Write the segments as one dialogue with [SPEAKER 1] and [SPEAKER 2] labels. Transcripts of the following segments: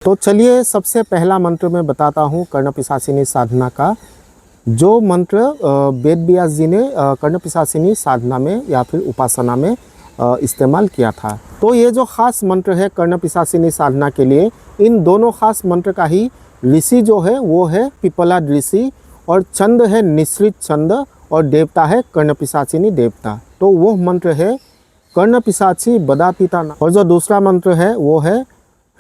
[SPEAKER 1] तो चलिए सबसे पहला मंत्र मैं बताता हूँ कर्णपिशाचिनी साधना का, जो मंत्र वेद व्यास जी ने कर्णपिशाचिनी साधना में या फिर उपासना में इस्तेमाल किया था। तो ये जो खास मंत्र है कर्णपिशाचिनी साधना के लिए, इन दोनों खास मंत्र का ही ऋषि जो है वो है पिपलाद ऋषि, और चंद है निश्रित चंद, और देवता है कर्णपिशाचिनी देवता। तो वो मंत्र है कर्णपिशाची बदातीता, और जो दूसरा मंत्र है वो है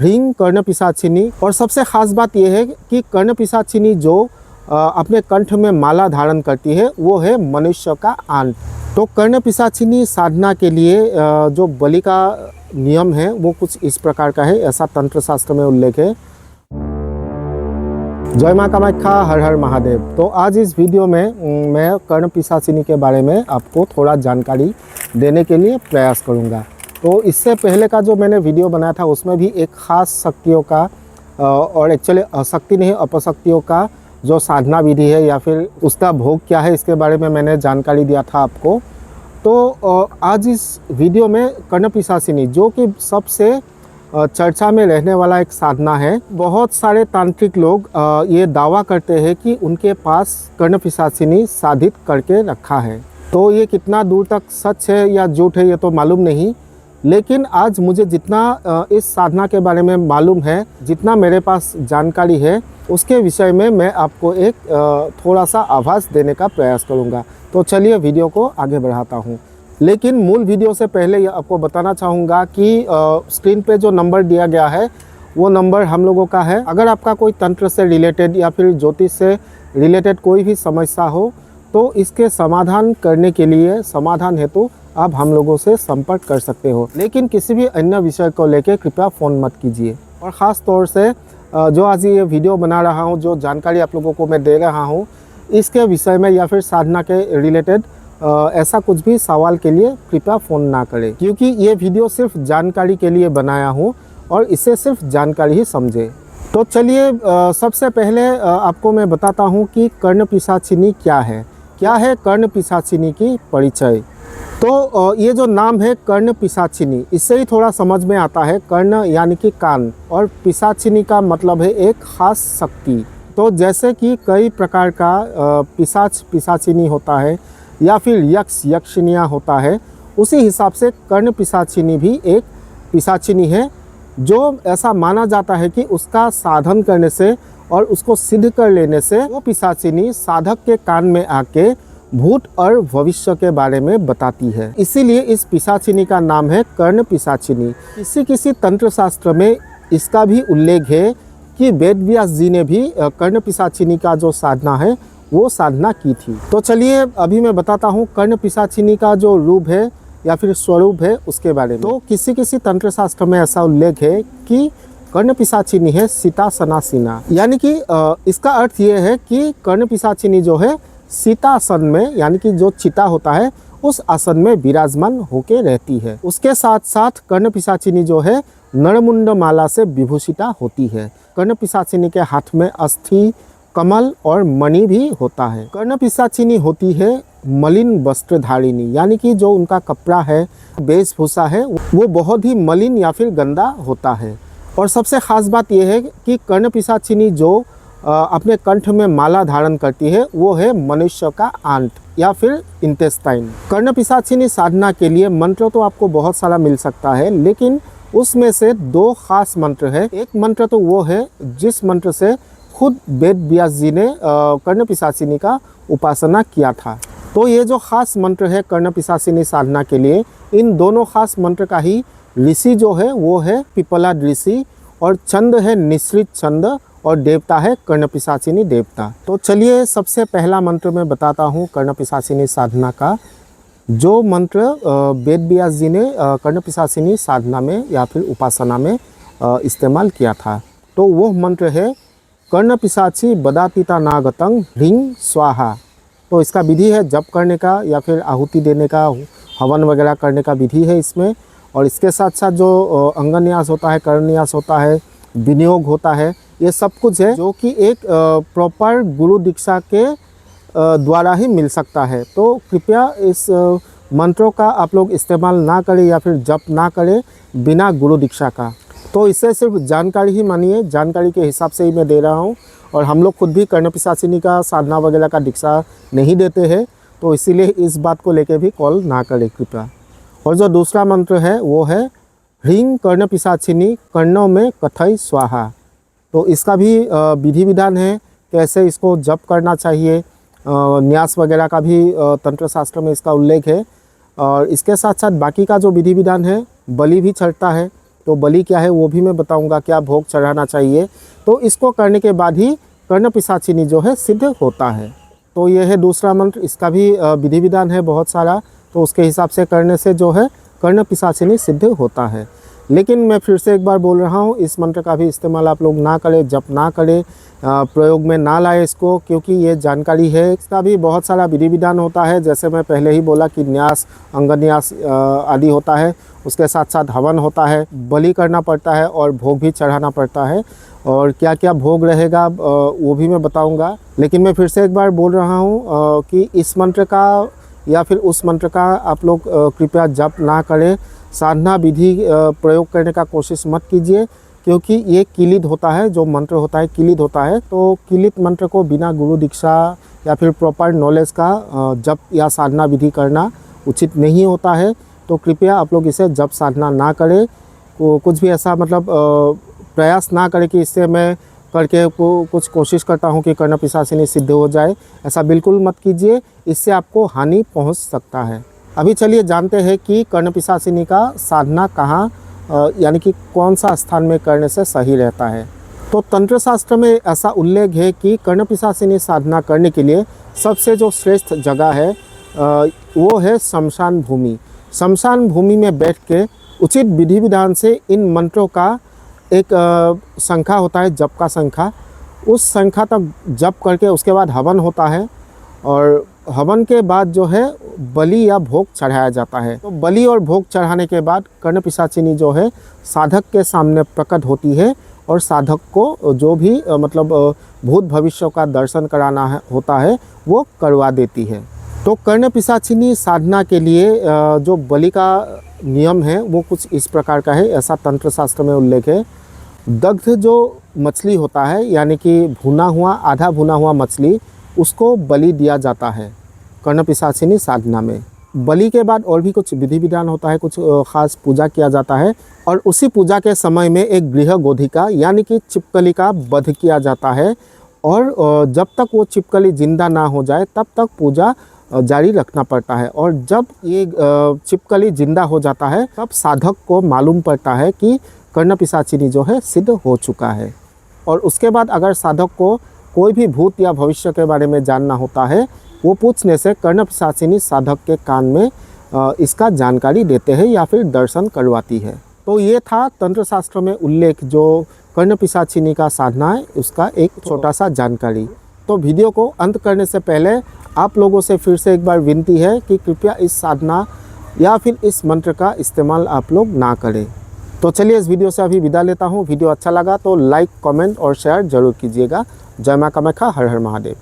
[SPEAKER 1] ह्रीं कर्णपिशाचिनी। और सबसे ख़ास बात यह है कि कर्णपिशाचिनी जो अपने कंठ में माला धारण करती है वो है मनुष्य का आंट। तो कर्णपिशाचिनी साधना के लिए जो बलि का नियम है वो कुछ इस प्रकार का है, ऐसा तंत्र शास्त्र में उल्लेख है। जय माँ कामाख्या, हर हर महादेव। तो आज इस वीडियो में मैं कर्णपिशाचिनी के बारे में आपको थोड़ा जानकारी देने के लिए प्रयास करूँगा। तो इससे पहले का जो मैंने वीडियो बनाया था उसमें भी एक ख़ास शक्तियों का और एक्चुअली अशक्ति नहीं अपशक्तियों का जो साधना विधि है या फिर उसका भोग क्या है इसके बारे में मैंने जानकारी दिया था आपको। तो आज इस वीडियो में कर्णपिशाचिनी जो कि सबसे चर्चा में रहने वाला एक साधना है। बहुत सारे तांत्रिक लोग ये दावा करते हैं कि उनके पास कर्णपिशाचिनी साधित करके रखा है। तो ये कितना दूर तक सच है या झूठ है ये तो मालूम नहीं, लेकिन आज मुझे जितना इस साधना के बारे में मालूम है, जितना मेरे पास जानकारी है, उसके विषय में मैं आपको एक थोड़ा सा आभास देने का प्रयास करूंगा। तो चलिए वीडियो को आगे बढ़ाता हूं। लेकिन मूल वीडियो से पहले ये आपको बताना चाहूँगा कि स्क्रीन पे जो नंबर दिया गया है वो नंबर हम लोगों का है। अगर आपका कोई तंत्र से रिलेटेड या फिर ज्योतिष से रिलेटेड कोई भी समस्या हो तो इसके समाधान करने के लिए, समाधान हेतु आप हम लोगों से संपर्क कर सकते हो। लेकिन किसी भी अन्य विषय को लेकर कृपया फ़ोन मत कीजिए। और ख़ास तौर से जो आज ये वीडियो बना रहा हूँ, जो जानकारी आप लोगों को मैं दे रहा हूँ, इसके विषय में या फिर साधना के रिलेटेड ऐसा कुछ भी सवाल के लिए कृपया फ़ोन ना करें, क्योंकि ये वीडियो सिर्फ जानकारी के लिए बनाया हूँ और इसे सिर्फ जानकारी ही समझे। तो चलिए सबसे पहले आपको मैं बताता हूँ कि कर्णपिशाचिनी क्या है। क्या है कर्णपिशाचिनी की परिचय। तो ये जो नाम है कर्णपिशाचिनी, इससे ही थोड़ा समझ में आता है। कर्ण यानी कि कान, और पिशाचिनी का मतलब है एक खास शक्ति। तो जैसे कि कई प्रकार का पिशाच पिशाचिनी होता है या फिर यक्ष यक्षिनियाँ होता है, उसी हिसाब से कर्णपिशाचिनी भी एक पिशाचिनी है, जो ऐसा माना जाता है कि उसका साधन करने से और उसको सिद्ध कर लेने से वो पिशाचिनी साधक के कान में आके भूत और भविष्य के बारे में बताती है। इसीलिए इस पिशाचिनी का नाम है कर्णपिशाचिनी। किसी तंत्र शास्त्र में इसका भी उल्लेख है कि वेद व्यास जी ने भी कर्णपिशाचिनी का जो साधना है वो साधना की थी। तो चलिए अभी मैं बताता हूँ कर्णपिशाचिनी का जो रूप है या फिर स्वरूप है उसके बारे में। तो किसी तंत्र शास्त्र में ऐसा उल्लेख है कि कर्णपिशाचिनी है सीता सनासीना, यानी कि इसका अर्थ ये है कि कर्णपिशाचिनी जो है सीता आसन में, यानी कि जो चिता होता है उस आसन में विराजमान होके रहती है। उसके साथ साथ कर्णपिशाचिनी जो है नरमुंड माला से विभूषिता होती है। कर्णपिशाचिनी के हाथ में अस्थि, कमल और मणि भी होता है। कर्णपिशाचिनी होती है मलिन वस्त्रधारिणी, यानी कि जो उनका कपड़ा है, वेशभूषा है, वो बहुत ही मलिन या फिर गंदा होता है। और सबसे ख़ास बात यह है कि कर्णपिशाचिनी जो अपने कंठ में माला धारण करती है वो है मनुष्य का आंट या फिर इंटेस्टाइन। कर्णपिशाचिनी साधना के लिए मंत्र तो आपको बहुत सारा मिल सकता है, लेकिन उसमें से दो खास मंत्र है। एक मंत्र तो वो है जिस मंत्र से खुद वेद व्यास जी ने कर्णपिशाचिनी का उपासना किया था। तो ये जो खास मंत्र है कर्णपिशाचिनी साधना के लिए, इन दोनों खास मंत्र का ही ऋषि जो है वो है पिपलाद ऋषि, और चंद है निश्रित चंद, और देवता है कर्णपिशाचिनी देवता। तो चलिए सबसे पहला मंत्र मैं बताता हूँ कर्णपिशाचिनी साधना का, जो मंत्र वेद व्यास जी ने कर्णपिशाचिनी साधना में या फिर उपासना में इस्तेमाल किया था। तो वो मंत्र है कर्णपिशाची बदातीता नागतं ह्रीं स्वाहा। तो इसका विधि है जप करने का या फिर आहुति देने का, हवन वगैरह करने का विधि है इसमें। और इसके साथ साथ जो अंगन्यास होता है, कर्णन्यास होता है, विनियोग होता है, ये सब कुछ है जो कि एक प्रॉपर गुरु दीक्षा के द्वारा ही मिल सकता है। तो कृपया इस मंत्रों का आप लोग इस्तेमाल ना करें या फिर जप ना करें बिना गुरु दीक्षा का। तो इससे सिर्फ जानकारी ही मानिए, जानकारी के हिसाब से ही मैं दे रहा हूँ। और हम लोग खुद भी कर्णपिशाचिनी का साधना वगैरह का दीक्षा नहीं देते हैं, तो इसीलिए इस बात को लेके भी कॉल ना करें कृपया। और जो दूसरा मंत्र है वो है ह्रीं कर्णपिशाचिनी कर्णों में कथय स्वाहा। तो इसका भी विधि विधान है, कैसे इसको जप करना चाहिए, न्यास वगैरह का भी तंत्र शास्त्र में इसका उल्लेख है। और इसके साथ साथ बाकी का जो विधि विधान है, बलि भी चढ़ता है। तो बलि क्या है वो भी मैं बताऊंगा, क्या भोग चढ़ाना चाहिए। तो इसको करने के बाद ही कर्णपिशाचिनी जो है सिद्ध होता है। तो ये है दूसरा मंत्र, इसका भी विधि विधान है बहुत सारा, तो उसके हिसाब से करने से जो है कर्णपिशाचिनी सिद्ध होता है। लेकिन मैं फिर से एक बार बोल रहा हूँ, इस मंत्र का भी इस्तेमाल आप लोग ना करें, जप ना करें, प्रयोग में ना लाए इसको, क्योंकि ये जानकारी है। इसका भी बहुत सारा विधि विधान होता है, जैसे मैं पहले ही बोला कि न्यास, अंगन्यास आदि होता है। उसके साथ साथ हवन होता है, बलि करना पड़ता है और भोग भी चढ़ाना पड़ता है। और क्या क्या भोग रहेगा वो भी मैं बताऊँगा। लेकिन मैं फिर से एक बार बोल रहा हूँ कि इस मंत्र का या फिर उस मंत्र का आप लोग कृपया जप ना करें, साधना विधि प्रयोग करने का कोशिश मत कीजिए, क्योंकि ये किलिद होता है, जो मंत्र होता है किलिद होता है। तो किलिद मंत्र को बिना गुरु दीक्षा या फिर प्रॉपर नॉलेज का जप या साधना विधि करना उचित नहीं होता है। तो कृपया आप लोग इसे जप साधना ना करें, कुछ भी ऐसा मतलब प्रयास ना करें कि इससे मैं करके कुछ कोशिश करता हूँ कि कर्णपिशाचिनी सिद्ध हो जाए, ऐसा बिल्कुल मत कीजिए, इससे आपको हानि पहुँच सकता है। अभी चलिए जानते हैं कि कर्णपिशाचिनी का साधना कहाँ यानी कि कौन सा स्थान में करने से सही रहता है। तो तंत्र शास्त्र में ऐसा उल्लेख है कि कर्णपिशाचिनी साधना करने के लिए सबसे जो श्रेष्ठ जगह है वो है शमशान भूमि। शमशान भूमि में बैठ के उचित विधि विधान से इन मंत्रों का एक संख्या होता है, जप का संख्या, उस संख्या तक जप करके उसके बाद हवन होता है। और हवन के बाद जो है बलि या भोग चढ़ाया जाता है। तो बलि और भोग चढ़ाने के बाद कर्णपिशाचिनी जो है साधक के सामने प्रकट होती है और साधक को जो भी मतलब भूत भविष्य का दर्शन कराना होता है वो करवा देती है। तो कर्णपिशाचिनी साधना के लिए जो बलि का नियम है वो कुछ इस प्रकार का है, ऐसा तंत्र शास्त्र में उल्लेख है। दग्ध जो मछली होता है यानी कि भुना हुआ, आधा भुना हुआ मछली, उसको बलि दिया जाता है कर्णपिशाचिनी साधना में। बलि के बाद और भी कुछ विधि विधान होता है, कुछ खास पूजा किया जाता है। और उसी पूजा के समय में एक गृह गोधिका यानी कि छिपकली का वध किया जाता है। और जब तक वो छिपकली जिंदा ना हो जाए तब तक पूजा जारी रखना पड़ता है। और जब ये छिपकली जिंदा हो जाता है तब साधक को मालूम पड़ता है कि कर्णपिशाचिनी जो है सिद्ध हो चुका है। और उसके बाद अगर साधक को कोई भी भूत या भविष्य के बारे में जानना होता है, वो पूछने से कर्णपिशाचिनी साधक के कान में इसका जानकारी देते हैं या फिर दर्शन करवाती है। तो ये था तंत्र शास्त्र में उल्लेख जो कर्णपिशाचिनी का साधना है उसका एक छोटा सा जानकारी। तो वीडियो को अंत करने से पहले आप लोगों से फिर से एक बार विनती है कि कृपया इस साधना या फिर इस मंत्र का इस्तेमाल आप लोग ना करें। तो चलिए इस वीडियो से अभी विदा लेता हूँ। वीडियो अच्छा लगा तो लाइक, कमेंट और शेयर जरूर कीजिएगा। जय मां कामाख्या, हर हर महादेव।